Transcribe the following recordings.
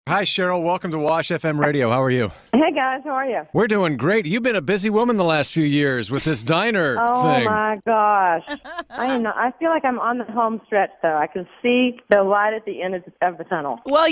Hi, Sheryl. Welcome to Wash FM Radio. How are you? Hey, guys. How are you? We're doing great. You've been a busy woman the last few years with this diner thing. Oh, my gosh. I feel like I'm on the home stretch, though. I can see the light at the end of the tunnel. Well,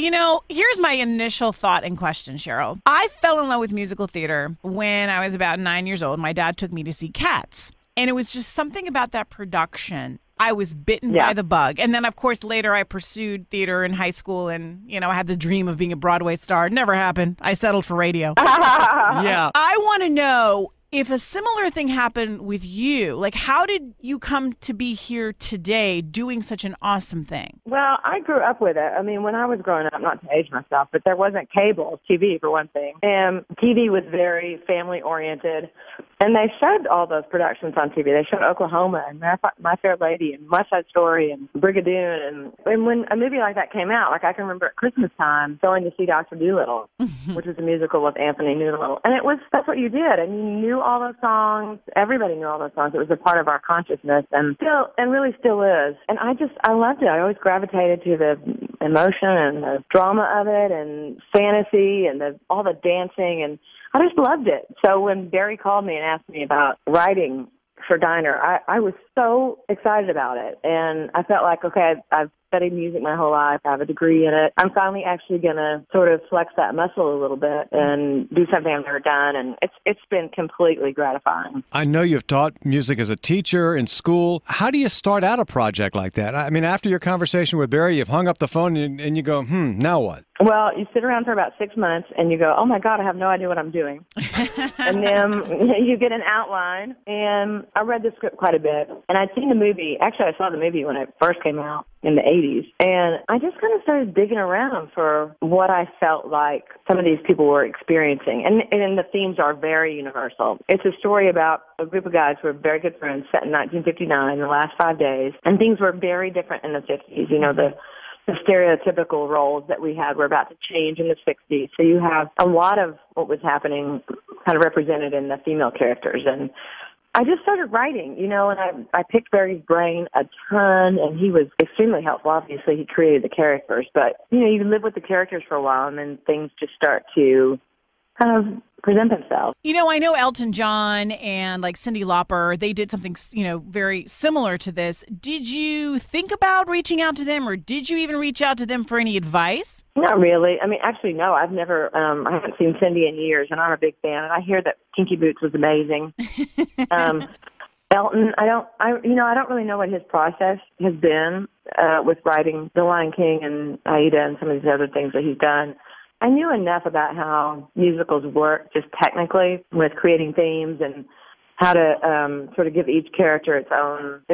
here's my initial thought and question, Sheryl. I fell in love with musical theater when I was about 9 years old. My dad took me to see Cats, and it was just something about that production. I was bitten by the bug. And then, of course, later I pursued theater in high school and, I had the dream of being a Broadway star. It never happened. I settled for radio. Yeah. I want to know if a similar thing happened with you. Like, how did you come to be here today doing such an awesome thing? Well, I grew up with it. I mean, when I was growing up, not to age myself, but there wasn't cable TV for one thing. And TV was very family-oriented. And they showed all those productions on TV. They showed Oklahoma and My Fair Lady and West Side Story and Brigadoon. And when a movie like that came out, like I can remember at Christmas time going to see Dr. Dolittle, which was a musical with Anthony Newlittle. And that's what you did. And you knew all those songs. Everybody knew all those songs. It was a part of our consciousness and really still is. And I loved it. I always gravitated to the emotion and the drama of it and fantasy and all the dancing, and I just loved it. So when Barry called me and asked me about writing for Diner, I was so excited about it. And I felt like, okay, I've studied music my whole life. I have a degree in it. I'm finally actually going to sort of flex that muscle a little bit and do something I've never done. And it's been completely gratifying. I know you've taught music as a teacher in school. How do you start out a project like that? I mean, after your conversation with Barry, you've hung up the phone and you go, now what? Well, you sit around for about 6 months and you go, oh, my God, I have no idea what I'm doing. And then you get an outline. And I read the script quite a bit. And I'd seen the movie. Actually, I saw the movie when it first came out in the 80s. And I just kind of started digging around for what I felt like some of these people were experiencing. And the themes are very universal. It's a story about a group of guys who were very good friends set in 1959, the last 5 days. And things were very different in the 50s. The stereotypical roles that we had were about to change in the 60s. So you have a lot of what was happening kind of represented in the female characters. And I just started writing, and I picked Barry's brain a ton, and he was extremely helpful. Obviously, he created the characters, but, you live with the characters for a while, and then things just start to kind of present themselves. I know Elton John and like Cyndi Lauper, they did something, very similar to this. Did you think about reaching out to them, or did you even reach out to them for any advice? Not really. I mean, actually, no. I've never, I haven't seen Cyndi in years, and I'm a big fan. And I hear that Kinky Boots was amazing. Elton, I don't really know what his process has been with writing The Lion King and Aida and some of these other things that he's done. I knew enough about how musicals work, just technically, with creating themes and how to sort of give each character his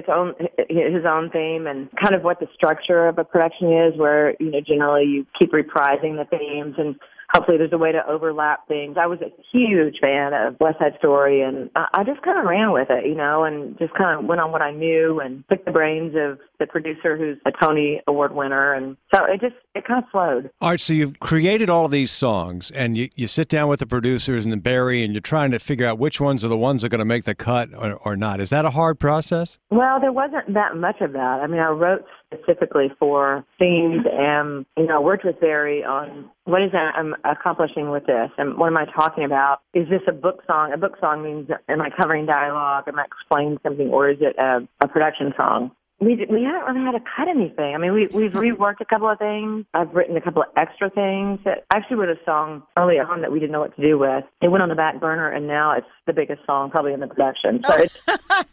own theme, and kind of what the structure of a production is, where generally you keep reprising the themes, and hopefully there's a way to overlap things. I was a huge fan of West Side Story, and I just kind of ran with it, and just kind of went on what I knew and picked the brains of the producer, who's a Tony Award winner, and so it kind of flowed. All right, so you've created all of these songs, and you sit down with the producers and the Barry, and you're trying to figure out which ones are the ones that are going to make the cut or not. Is that a hard process? Well, there wasn't that much of that. I mean, I wrote specifically for themes, and I worked with Barry on what is that I'm accomplishing with this, and what am I talking about? Is this a book song? A book song means, am I covering dialogue? Am I explaining something, or is it a production song? We haven't really had to cut anything. I mean, we've reworked a couple of things. I've written a couple of extra things. I actually wrote a song early on that we didn't know what to do with. It went on the back burner, and now it's the biggest song probably in the production. So it's,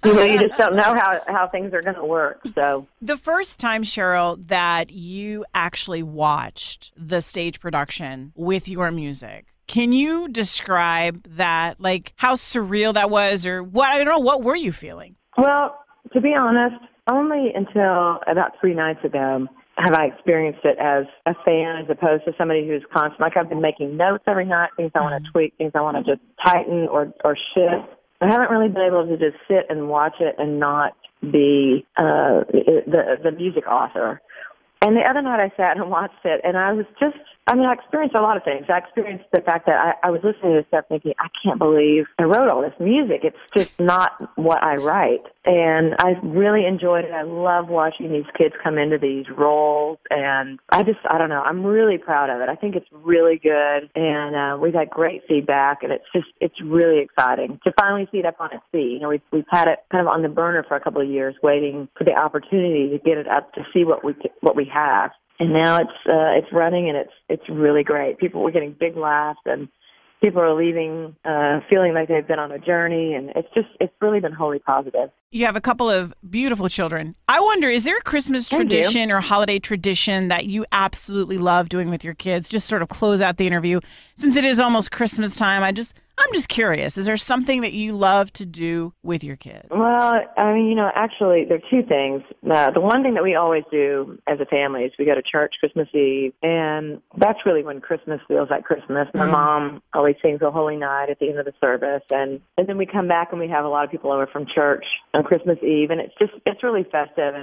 you just don't know how things are going to work. So the first time, Sheryl, that you actually watched the stage production with your music, can you describe that, like how surreal that was, or what? I don't know, what were you feeling? Well, to be honest, only until about 3 nights ago have I experienced it as a fan, as opposed to somebody who's constant. Like, I've been making notes every night, things I want to tweak, things I want to just tighten or shift. I haven't really been able to just sit and watch it and not be the music author. And the other night I sat and watched it, and I was just I mean, I experienced a lot of things. I experienced the fact that I was listening to this stuff thinking, I can't believe I wrote all this music. It's just not what I write. And I really enjoyed it. I love watching these kids come into these roles. And I don't know. I'm really proud of it. I think it's really good. And we've had great feedback. And it's really exciting to finally see it up on its feet. You know, we've had it kind of on the burner for a couple of years, waiting for the opportunity to get it up to see what we have. And now it's running, and it's really great. We're getting big laughs, and people are leaving feeling like they've been on a journey, and it's really been wholly positive. You have a couple of beautiful children. I wonder, is there a Christmas tradition or holiday tradition that you absolutely love doing with your kids? Just sort of close out the interview. Since it is almost Christmas time, I'm just curious. Is there something that you love to do with your kids? Well, I mean, actually, there are two things. The one thing that we always do as a family is we go to church Christmas Eve, and that's really when Christmas feels like Christmas. My mom always sings a Holy Night at the end of the service, and then we come back and we have a lot of people over from church on Christmas Eve, and it's really festive.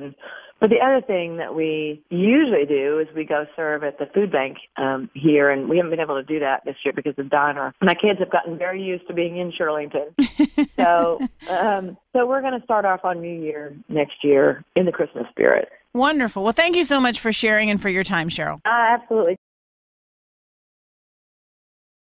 But the other thing that we usually do is we go serve at the food bank here, and we haven't been able to do that this year because of Diner. My kids have gotten very used to being in Shirlington. So we're going to start off on New Year next year in the Christmas spirit. Wonderful. Well, thank you so much for sharing and for your time, Sheryl. Absolutely.